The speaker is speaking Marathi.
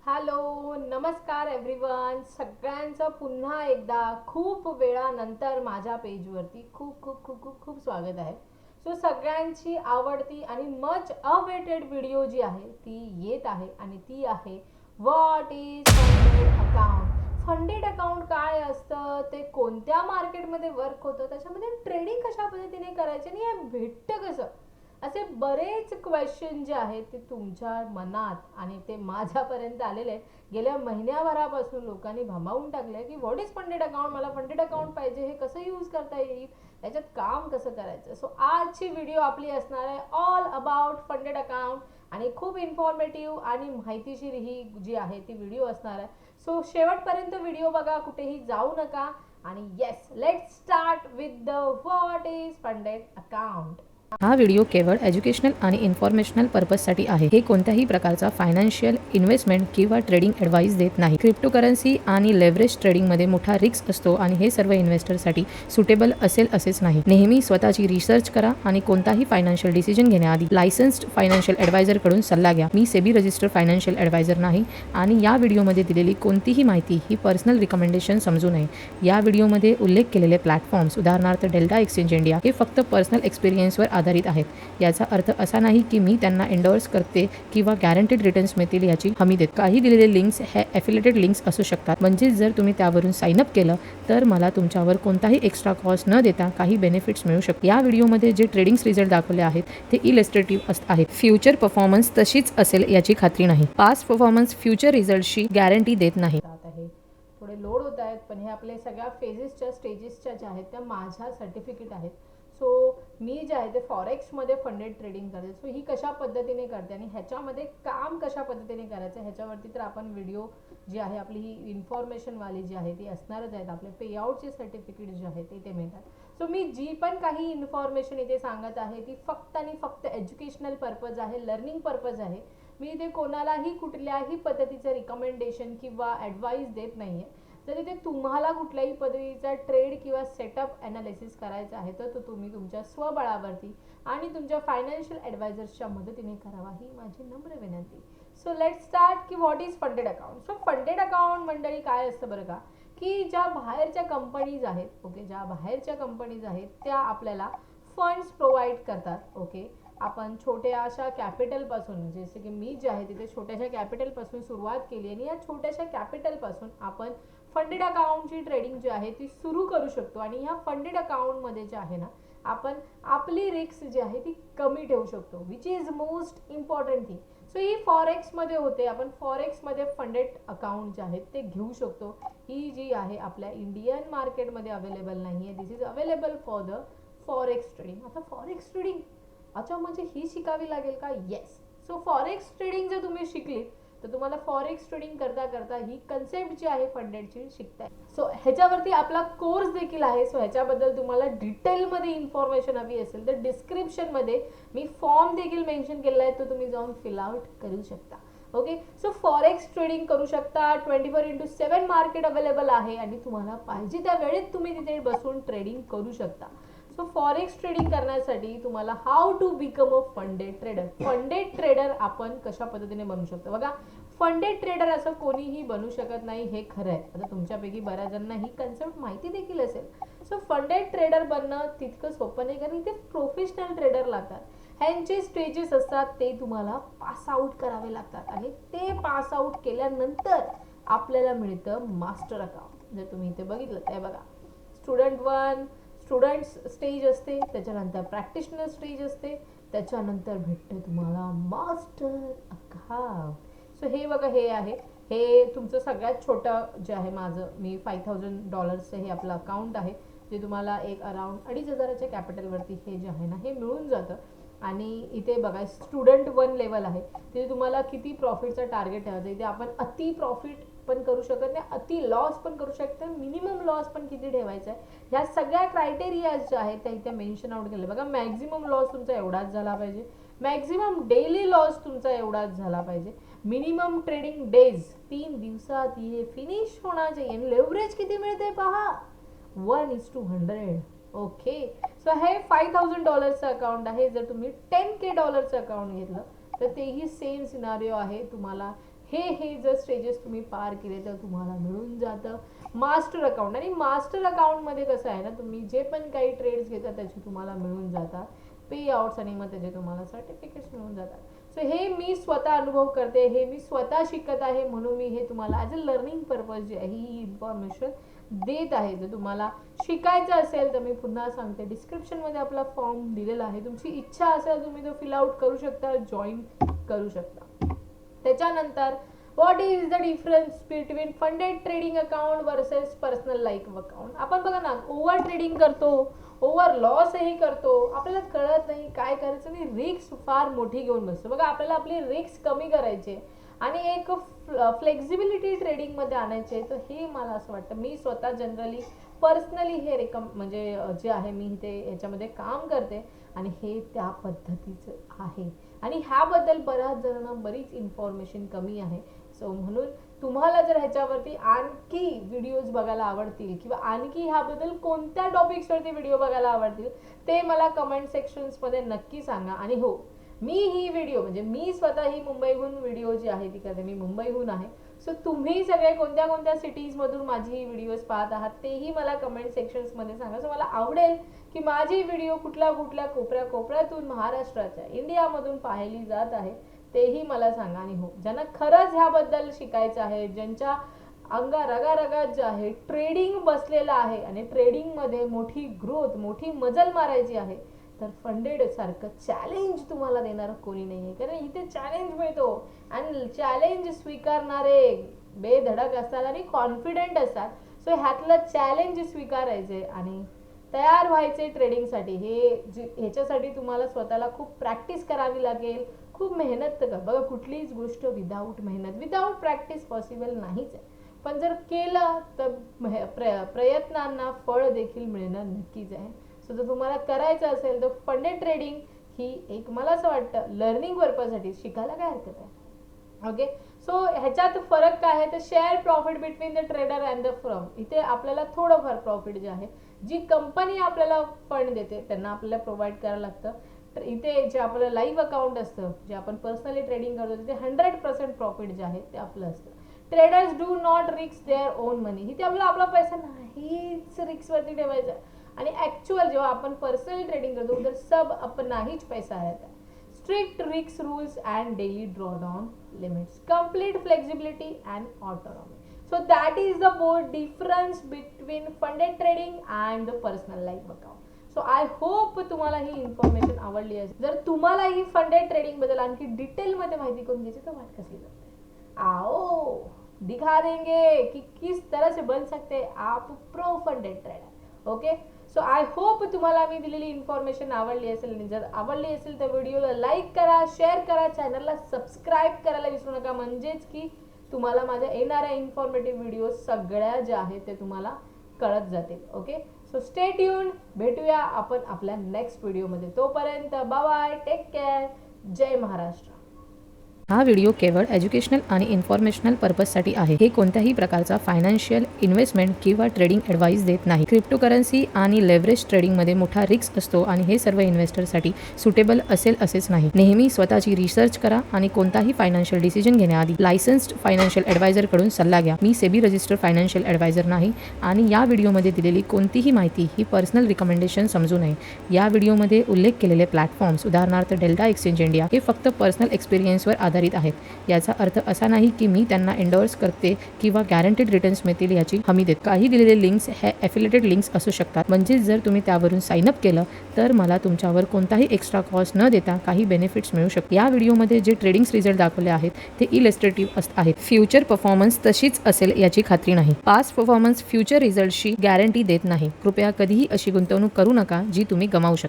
हॅलो, नमस्कार एव्हरीवन. सगळ्यांचं पुन्हा एकदा खूप वेळानंतर माझ्या पेजवरती खूप खूप खूप खूप खूप स्वागत आहे. सो सगळ्यांची आवडती आणि मच अवेटेड व्हिडिओ जी आहे ती येत आहे आणि ती आहे what is funded account. Funded account काय असतं, ते कोणत्या मार्केटमध्ये वर्क होतं, त्याच्यामध्ये ट्रेडिंग कशा पद्धतीने करायचे आणि हे भेटतं कसं, असे बरेच क्वेश्चन जे आहेत ते तुमच्या मनात आणि ते माझ्यापर्यंत आलेले आहेत. गेल्या महिन्याभरापासून लोकांनी भांबावून टाकले की व्हॉट इज फंडेड अकाउंट, मला फंडेड अकाउंट पाहिजे, हे कसं यूज करता येईल, याच्यात काम कसं करायचं. सो आजची व्हिडिओ आपली असणार आहे ऑल अबाउट फंडेड अकाउंट आणि खूप इन्फॉर्मेटिव्ह आणि माहितीशीर ही जी आहे ती व्हिडिओ असणार आहे. सो शेवटपर्यंत व्हिडिओ बघा, कुठेही जाऊ नका. आणि yes, let's start with the what is funded account. हा व्हिडिओ केवळ एज्युकेशनल आणि इन्फॉर्मेशनल पर्पजसाठी आहे. हे कोणत्याही प्रकारचा फायनान्शियल इन्व्हेस्टमेंट किंवा ट्रेडिंग ॲडवाइस देत नाही. क्रिप्टोकरन्सी आणि लेव्हरेज ट्रेडिंगमध्ये मोठा रिस्क असतो आणि हे सर्व इन्व्हेस्टरसाठी सुटेबल असेल असेच नाही. नेहमी स्वतःची रिसर्च करा आणि कोणताही फायनान्शियल डिसिजन घेण्याआधी लायसन्स्ड फायनान्शियल ॲडवायझरकडून सल्ला घ्या. मी सेबी रजिस्टर्ड फायनान्शियल ॲडवायझर नाही आणि या व्हिडिओमध्ये दिलेली कोणतीही माहिती ही पर्सनल रिकमेंडेशन समजू नये. या व्हिडिओमध्ये उल्लेख केलेले प्लॅटफॉर्म्स, उदाहरणार्थ डेल्टा एक्सचेंज इंडिया, हे फक्त पर्सनल एक्सपिरियन्सवर आधारित आहेत. याचा अर्थ असा नाही की मी त्यांना एंडोर्स करते किंवा गॅरंटीड रिटर्न्स मिळतील याची हमी देते. काही दिलेले लिंक्स हे एफिलिएटेड लिंक्स असू शकतात, म्हणजे जर तुम्ही त्यावरून साइन अप केलं तर मला तुमच्यावर कोणताही एक्स्ट्रा कॉस्ट न देता काही बेनिफिट्स मिळू शकतात. या व्हिडिओमध्ये जे ट्रेडिंग रिझल्ट दाखवले आहेत ते इलस्ट्रेटिव्ह आहेत. फ्युचर परफॉर्मन्स तशीच असेल याची खात्री नाही. पास्ट परफॉर्मन्स फ्युचर रिझल्टची गॅरंटी देत नाही. थोडे लोड होत आहेत, पण हे आपले सगळ्या फेजेसच्या स्टेजेसच्या ज्या आहेत त्या माझ्या सर्टिफिकेट आहेत. सो मी जे आहे ते फॉरेक्समध्ये फंडेड ट्रेडिंग करते. सो ही कशा पद्धतीने करते आणि ह्याच्यामध्ये काम कशा पद्धतीने करायचं ह्याच्यावरती तर आपण व्हिडिओ जी आहे आपली ही इन्फॉर्मेशनवाली जी आहे ती असणारच आहेत. आपले पेआउटचे सर्टिफिकेट जे आहे ते मिळतात. सो मी जी पण काही इन्फॉर्मेशन इथे सांगत आहे ती फक्त आणि फक्त एज्युकेशनल पर्पज आहे, लर्निंग पर्पज आहे. मी इथे कोणालाही कुठल्याही पद्धतीचं रिकमेंडेशन किंवा ॲडवाईस देत नाही आहे. जर इथे तुम्हाला कुठल्याही पद्धतीचा ट्रेड किंवा सेटअप ॲनालिसिस करायचा आहे तर तो तुम्ही तुमच्या स्वबळावरती आणि तुमच्या फायनान्शियल ॲडवायझर्सच्या मदतीने करावा, ही माझी नम्र विनंती. सो लेट्स स्टार्ट की what is funded account. So funded account मंडळी काय असतं बरं का, की ज्या बाहेरच्या कंपनीज आहेत, ओके, ज्या बाहेरच्या कंपनीज आहेत त्या आपल्याला फंड्स प्रोव्हाइड करतात. ओके, आपण छोट्या अशा कॅपिटलपासून, जसे की मी जे आहे तिथे छोट्याशा कॅपिटलपासून सुरुवात केली आणि या छोट्याशा कॅपिटलपासून आपण फंडेड अकाउंटची ट्रेडिंग जी आहे ती सुरू करू शकतो. आणि ह्या फंडेड अकाउंटमध्ये जे आहे ना, आपण आपली रिस्क जी आहे ती कमी ठेवू शकतो, which is most important thing. So ही फॉरेक्समध्ये होते. आपण फॉरेक्समध्ये फंडेड अकाउंट जे आहेत ते घेऊ शकतो. ही जी आहे आपल्या इंडियन मार्केटमध्ये अवेलेबल नाही आहे. This is available for the forex trading. आता फॉरेक्स ट्रेडिंग, अच्छा, म्हणजे ही शिकावी लागेल का? येस. सो फॉरेक्स ट्रेडिंग जर तुम्ही शिकलीत तर तुम्हाला फॉरेक्स ट्रेडिंग करता करता ही कन्सेप्ट जी आहे फंडेडची शिकताय. सो ह्याच्यावरती आपला कोर्स देखील आहे. सो ह्याच्याबद्दल तुम्हाला डिटेलमध्ये इन्फॉर्मेशन हवी असेल तर डिस्क्रिप्शनमध्ये मी फॉर्म देखील मेन्शन केलेला आहे, तो तुम्ही जाऊन फिल आउट करू शकता. ओके, सो फॉरेक्स ट्रेडिंग करू शकता. 24x7 मार्केट अवेलेबल आहे आणि तुम्हाला पाहिजे त्या वेळेत तुम्ही तिथे बसून ट्रेडिंग करू शकता. सो फॉरेक्स ट्रेडिंग करण्यासाठी तुम्हाला how to become a funded trader. Funded trader आपण कशा पद्धतीने बनू शकतो बघा. फंडेड ट्रेडर असं कोणीही बनू शकत नाही, हे खरं आहे. आता तुमच्यापैकी बऱ्याच जणांना ही कन्सेप्ट माहिती देखील असेल. सो फंडेड ट्रेडर बनणं तितकं सोपं नाही, कारण ते प्रोफेशनल ट्रेडर लागतात. ह्यांचे स्टेजेस असतात, ते तुम्हाला पास आउट करावे लागतात आणि ते पास आउट केल्यानंतर आपल्याला मिळतं मास्टर अकाउंट. जर तुम्ही इथे बघितलं ते बघा, स्टुडंट 1 स्टुडंट्स स्टेज असते, त्याच्यानंतर प्रॅक्टिशनर स्टेज असते, त्याच्यानंतर भेटतं तुम्हाला मास्टर अकाउंट. सो हे बघा, हे आहे, हे तुमचं सगळ्यात छोटं जे आहे माझं, मी $5,000 हे आपलं अकाउंट आहे, जे तुम्हाला एक अराउंड 2,500च्या कॅपिटलवरती हे जे आहे ना हे मिळून जातं. आणि इथे बघा स्टुडंट 1 लेवल आहे, तिथे तुम्हाला किती प्रॉफिटचा टार्गेट ठेवायचं. इथे आपण अति प्रॉफिट पण करू शकत नाही, अति लॉस पण करू शकते, मिनिमम लॉस पण किती ठेवायचा आहे, ह्या सगळ्या क्रायटेरिया ज्या आहेत त्या इथे मेन्शन आउट केले. बघा, मॅक्झिमम लॉस तुमचा एवढाच झाला पाहिजे, मॅक्झिमम डेली लॉस तुमचा एवढाच झाला पाहिजे, मिनिमम ट्रेडिंग डेज 3 दिवसात हे फिनिश होणार चाहिए. लेवरेज किती मिळते पहा, 1:100. ओके, सो हे $5,000चं अकाउंट आहे. जर तुम्ही $10K अकाउंट घेतलं तर तेही सेम सिनारिओ आहे. तुम्हाला हे जर स्टेजेस तुम्ही पार केले तर तुम्हाला मिळून जातं मास्टर अकाउंट. आणि मास्टर अकाउंटमध्ये कसं आहे ना, तुम्ही जे पण काही ट्रेड्स घेता त्याचे तुम्हाला मिळून जातात पे आउट्स आणि मग त्याचे तुम्हाला सर्टिफिकेट्स मिळून जातात. सो हे मी स्वतः अनुभव करते, हे मी स्वतः शिकत आहे, म्हणून मी हे तुम्हाला ॲज अ लर्निंग पर्पज जी आहे ही इन्फॉर्मेशन देत आहे. जर तुम्हाला शिकायचं असेल तर मी पुन्हा सांगते, डिस्क्रिप्शनमध्ये आपला फॉर्म दिलेला आहे. तुमची इच्छा असेल तुम्ही तो फिल आउट करू शकता, जॉईन करू शकता. त्याच्यानंतर what is the difference between funded trading account versus personal life account. आपण बघा ना, ओव्हर ट्रेडिंग करतो, ओव्हर लॉसही करतो, आपल्याला कळत नाही काय करायचं आणि रिस्क फार मोठी घेऊन बसतो. बघा, आपल्याला आपली रिस्क कमी करायची आणि एक फ्लेक्झिबिलिटी ट्रेडिंगमध्ये आणायचे. तर हे मला असं वाटतं, मी स्वतः जनरली पर्सनली हे म्हणजे जे आहे मी ते ह्याच्यामध्ये काम करते आणि हे त्या पद्धतीचं आहे. आणि ह्याबद्दल बऱ्याच जणांना बरीच इन्फॉर्मेशन कमी आहे. सो म्हणून तुम्हाला जर ह्याच्यावरती आणखी व्हिडिओज बघायला आवडतील किंवा आणखी ह्याबद्दल कोणत्या टॉपिक्सवरती व्हिडिओ बघायला आवडतील ते मला कमेंट सेक्शन्समध्ये नक्की सांगा. आणि हो, मी ही व्हिडिओ म्हणजे मी स्वतः ही मुंबईहून व्हिडिओ जी आहे ती करते, मी मुंबईहून आहे. सो तुम्ही सगळे कोणत्या कोणत्या सिटीजमधून माझी ही व्हिडिओज पाहत आहात तेही मला कमेंट सेक्शन्समध्ये सांगा. सो मला आवडेल की माझी व्हिडिओ कुठल्या कुठल्या कोपऱ्यातून महाराष्ट्राच्या इंडियामधून पाहिली जात आहे तेही मला सांगा. आणि हो, ज्यांना खरंच ह्याबद्दल शिकायचं आहे, ज्यांच्या रगारगात जे आहे ट्रेडिंग बसलेलं आहे आणि ट्रेडिंगमध्ये मोठी ग्रोथ, मोठी मजल मारायची आहे, तर फंडेड सारखं चॅलेंज तुम्हाला देणार कोणी नाही आहे. कारण इथे चॅलेंज मिळतो आणि चॅलेंज स्वीकारणारे बेधडक असतात आणि कॉन्फिडेंट असतात. सो ह्यातलं चॅलेंज स्वीकारायचे आणि तयार व्हायचे ट्रेडिंगसाठी. ह्याच्यासाठी तुम्हाला स्वतःला खूप प्रॅक्टिस करावी लागेल, खूप मेहनत कर. बघा, कुठलीच गोष्ट विदाऊट मेहनत, विदाऊट प्रॅक्टिस पॉसिबल नाहीच आहे. पण जर केलं तर प्रयत्नांना फळ देखील मिळणं नक्कीच आहे. सो जर तुम्हाला करायचं असेल तर फंडेड ट्रेडिंग ही एक मला असं वाटतं लर्निंग पर्पजसाठी शिकायला काय हरकत आहे. ओके, सो ह्याच्यात फरक काय आहे तर share profit between the trader and the firm. इथे आपल्याला थोडंफार प्रॉफिट जे आहे, जी कंपनी आपल्याला फंड देते त्यांना आपल्याला प्रोव्हाइड करायला लागतं. तर इथे जे आपलं लाईव्ह अकाउंट असतं, जे आपण पर्सनली ट्रेडिंग करतो, तिथे 100% प्रॉफिट जे आहे ते आपलं असतं. Traders do not risk their own money. इथे आपल्याला आपला पैसा नाहीच रिस्कवरती ठेवायचा. आणि ॲक्च्युअल जेव्हा आपण पर्सनली ट्रेडिंग करतो उधर सब अपना हीच पैसा रहता है. Strict risk rules and daily drawdown limits, complete flexibility and autonomy. So that is the board difference between funded trading and the personal life account. So I hope तुम्हाला ही इन्फॉर्मेशन आवडली असेल. जर तुम्हाला ही फंडेड ट्रेडिंग बद्दल आणखी डिटेलमध्ये माहिती करून घ्यायची तर वाट कसली जाते, आओ दिखा देंगे कि किस तरह से बन सकते आप pro funded trader. Okay, so I hope तुम्हाला मी दिलेली इन्फॉर्मेशन आवडली असेल. जर आवडली असेल तर व्हिडिओला लाईक करा, शेअर करा, चॅनलला सबस्क्राईब करायला विसरू नका, म्हणजेच की तुम्हाला माझ्या येणाऱ्या इन्फॉर्मेटिव्ह व्हिडिओ सगळ्या ज्या आहेत ते तुम्हाला कळत जातील. Okay, so stay tune. भेटूया आपण आपल्या नेक्स्ट व्हिडिओमध्ये. तोपर्यंत बाय, टेक केअर, जय महाराष्ट्र. हा व्हिडिओ केवळ एज्युकेशनल आणि इन्फॉर्मेशनल पर्पजसाठी आहे. हे कोणत्याही प्रकारचा फायनान्शियल इन्व्हेस्टमेंट किंवा ट्रेडिंग ॲडवाईस देत नाही. क्रिप्टोकरन्सी आणि लेव्हरेज ट्रेडिंगमध्ये मोठा रिस्क असतो आणि हे सर्व इन्व्हेस्टरसाठी सुटेबल असेल असेच नाही. नेहमी स्वतःची रिसर्च करा आणि कोणताही फायनान्शियल डिसिजन घेण्याआधी लायसन्स्ड फायनान्शियल ॲडवायझरकडून सल्ला घ्या. मी सेबी रजिस्टर्ड फायनान्शियल ॲडवायझर नाही आणि या व्हिडिओमध्ये दिलेली कोणतीही माहिती ही पर्सनल रिकमेंडेशन समजू नये. या व्हिडिओमध्ये उल्लेख केलेले प्लॅटफॉर्म्स उदाहरणार्थ डेल्टा एक्सचेंज इंडिया हे फक्त पर्सनल एक्सपिरियन्सवर आधारित आहेत. याचा अर्थ असा नाही की मी त्यांना एंडोर्स करते किंवा गॅरंटीड रिटर्न्स मिळतील याची हमी देते. काही दिलेले लिंक्स हे ॲफिलिएटेड लिंक्स असू शकतात, म्हणजे जर तुम्ही त्यावरून साइन अप केलं तर मला तुमच्यावर कोणताही एक्स्ट्रा कॉस्ट न देता काही बेनिफिट्स मिळू शकतात. या व्हिडिओमध्ये जे ट्रेडिंग्स रिझल्ट दाखवले आहेत ते इलिस्ट्रेटिव्ह आहेत. फ्युचर परफॉर्मन्स तशीच असेल याची खात्री नाही. पास्ट परफॉर्मन्स फ्युचर रिझल्टशी गॅरंटी देत नाही. कृपया कधीही अशी गुंतवणूक करू नका जी तुम्ही गमावू शकता.